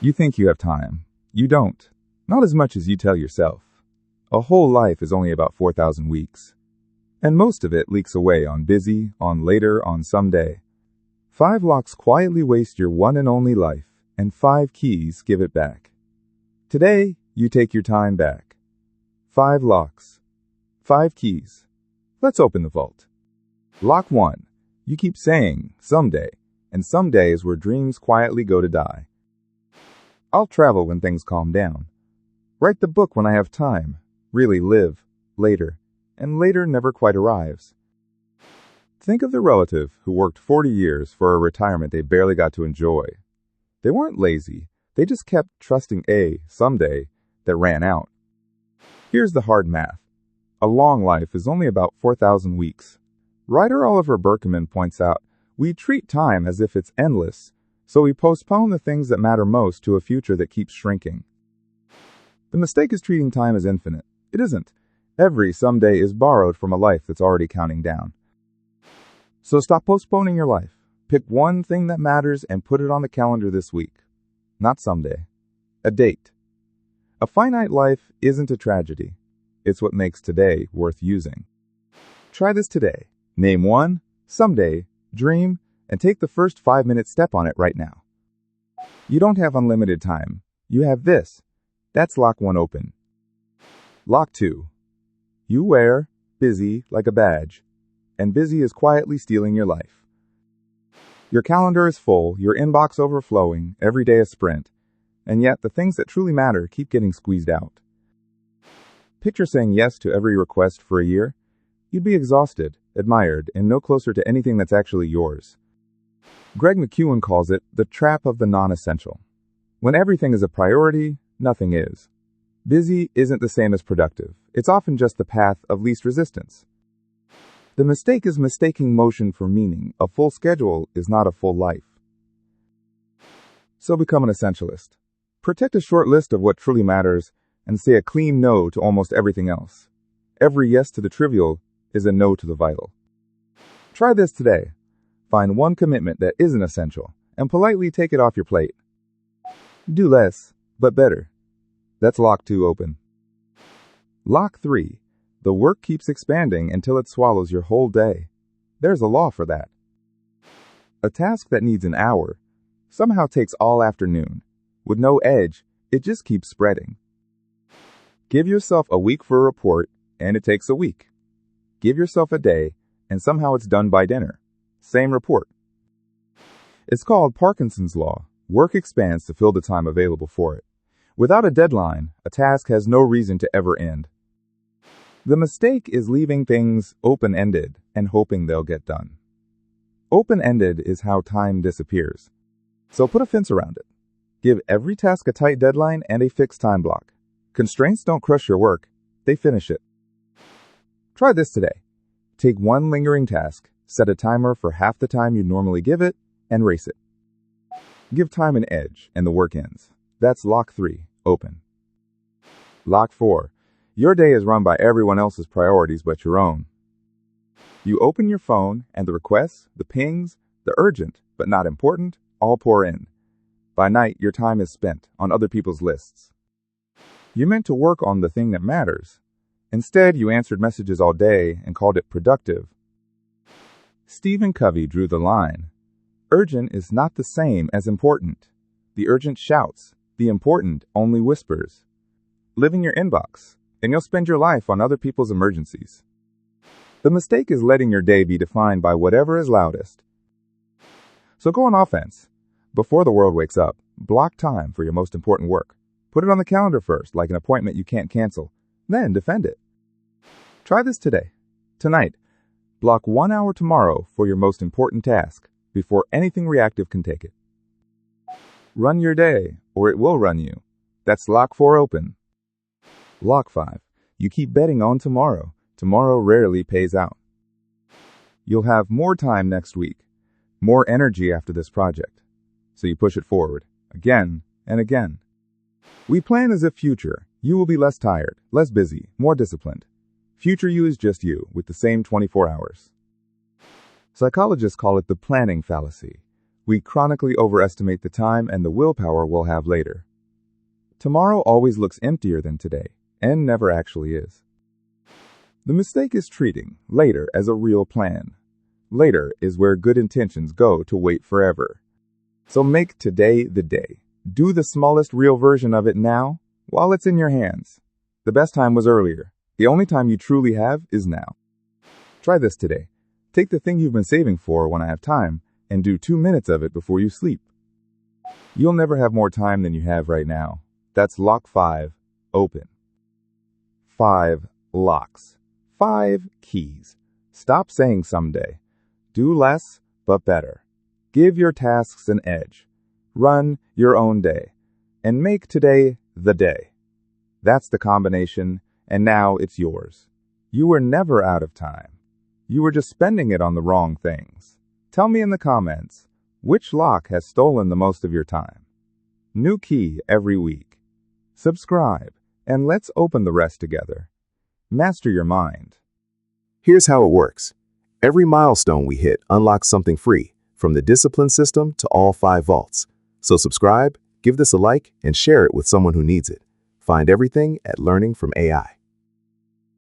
You think you have time. You don't. Not as much as you tell yourself. A whole life is only about 4,000 weeks. And most of it leaks away on busy, on later, on someday. 5 locks quietly waste your one and only life, and 5 keys give it back. Today, you take your time back. 5 locks. 5 keys. Let's open the vault. Lock 1. You keep saying, someday, and someday is where dreams quietly go to die. I'll travel when things calm down. Write the book when I have time. Really live. Later. And later never quite arrives. Think of the relative who worked 40 years for a retirement they barely got to enjoy. They weren't lazy. They just kept trusting a someday that ran out. Here's the hard math. A long life is only about 4,000 weeks. Writer Oliver Berkman points out, we treat time as if it's endless, so we postpone the things that matter most to a future that keeps shrinking. The mistake is treating time as infinite. It isn't. Every someday is borrowed from a life that's already counting down. So stop postponing your life. Pick one thing that matters and put it on the calendar this week. Not someday. A date. A finite life isn't a tragedy. It's what makes today worth using. Try this today. Name one, someday, dream, and take the first 5-minute step on it right now. You don't have unlimited time. You have this. That's lock 1 open. Lock 2. You wear busy like a badge, and busy is quietly stealing your life. Your calendar is full, your inbox overflowing, every day a sprint, and yet the things that truly matter keep getting squeezed out. Picture saying yes to every request for a year. You'd be exhausted, admired, and no closer to anything that's actually yours. Greg McKeown calls it the trap of the non-essential. When everything is a priority, nothing is. Busy isn't the same as productive. It's often just the path of least resistance. The mistake is mistaking motion for meaning. A full schedule is not a full life. So become an essentialist. Protect a short list of what truly matters and say a clean no to almost everything else. Every yes to the trivial is a no to the vital. Try this today. Find one commitment that isn't essential and politely take it off your plate. Do less, but better. That's lock 2 open. Lock 3. The work keeps expanding until it swallows your whole day. There's a law for that. A task that needs an hour somehow takes all afternoon. With no edge, it just keeps spreading. Give yourself a week for a report, and it takes a week. Give yourself a day, and somehow it's done by dinner. Same report. It's called Parkinson's law. Work expands to fill the time available for it. Without a deadline, a task has no reason to ever end. The mistake is leaving things open-ended and hoping they'll get done. Open-ended is how time disappears. So put a fence around it. Give every task a tight deadline and a fixed time block. Constraints don't crush your work, they finish it. Try this today. Take one lingering task, set a timer for half the time you normally give it, and race it. Give time an edge, and the work ends. That's lock 3, open. Lock 4. Your day is run by everyone else's priorities but your own. You open your phone, and the requests, the pings, the urgent, but not important, all pour in. By night, your time is spent on other people's lists. You meant to work on the thing that matters. Instead, you answered messages all day and called it productive. Stephen Covey drew the line. Urgent is not the same as important. The urgent shouts. The important only whispers. Live in your inbox, and you'll spend your life on other people's emergencies. The mistake is letting your day be defined by whatever is loudest. So go on offense. Before the world wakes up, block time for your most important work. Put it on the calendar first, like an appointment you can't cancel. Then defend it. Try this today. Tonight, block 1 hour tomorrow for your most important task, before anything reactive can take it. Run your day, or it will run you. That's lock 4 open. Lock 5. You keep betting on tomorrow. Tomorrow rarely pays out. You'll have more time next week, more energy after this project. So you push it forward, again and again. We plan as if future you will be less tired, less busy, more disciplined. Future you is just you, with the same 24 hours. Psychologists call it the planning fallacy. We chronically overestimate the time and the willpower we'll have later. Tomorrow always looks emptier than today, and never actually is. The mistake is treating later as a real plan. Later is where good intentions go to wait forever. So make today the day. Do the smallest real version of it now, while it's in your hands. The best time was earlier. The only time you truly have is now. Try this today. Take the thing you've been saving for when I have time and do 2 minutes of it before you sleep. You'll never have more time than you have right now. That's lock 5, open. 5 locks. 5 keys. Stop saying someday. Do less, but better. Give your tasks an edge. Run your own day. And make today the day. That's the combination, and now it's yours. You were never out of time. You were just spending it on the wrong things. Tell me in the comments, which lock has stolen the most of your time? New key every week. Subscribe, and let's open the rest together. Master your mind. Here's how it works. Every milestone we hit unlocks something free, from the discipline system to all 5 vaults. So subscribe, give this a like, and share it with someone who needs it. Find everything at Learning from AI.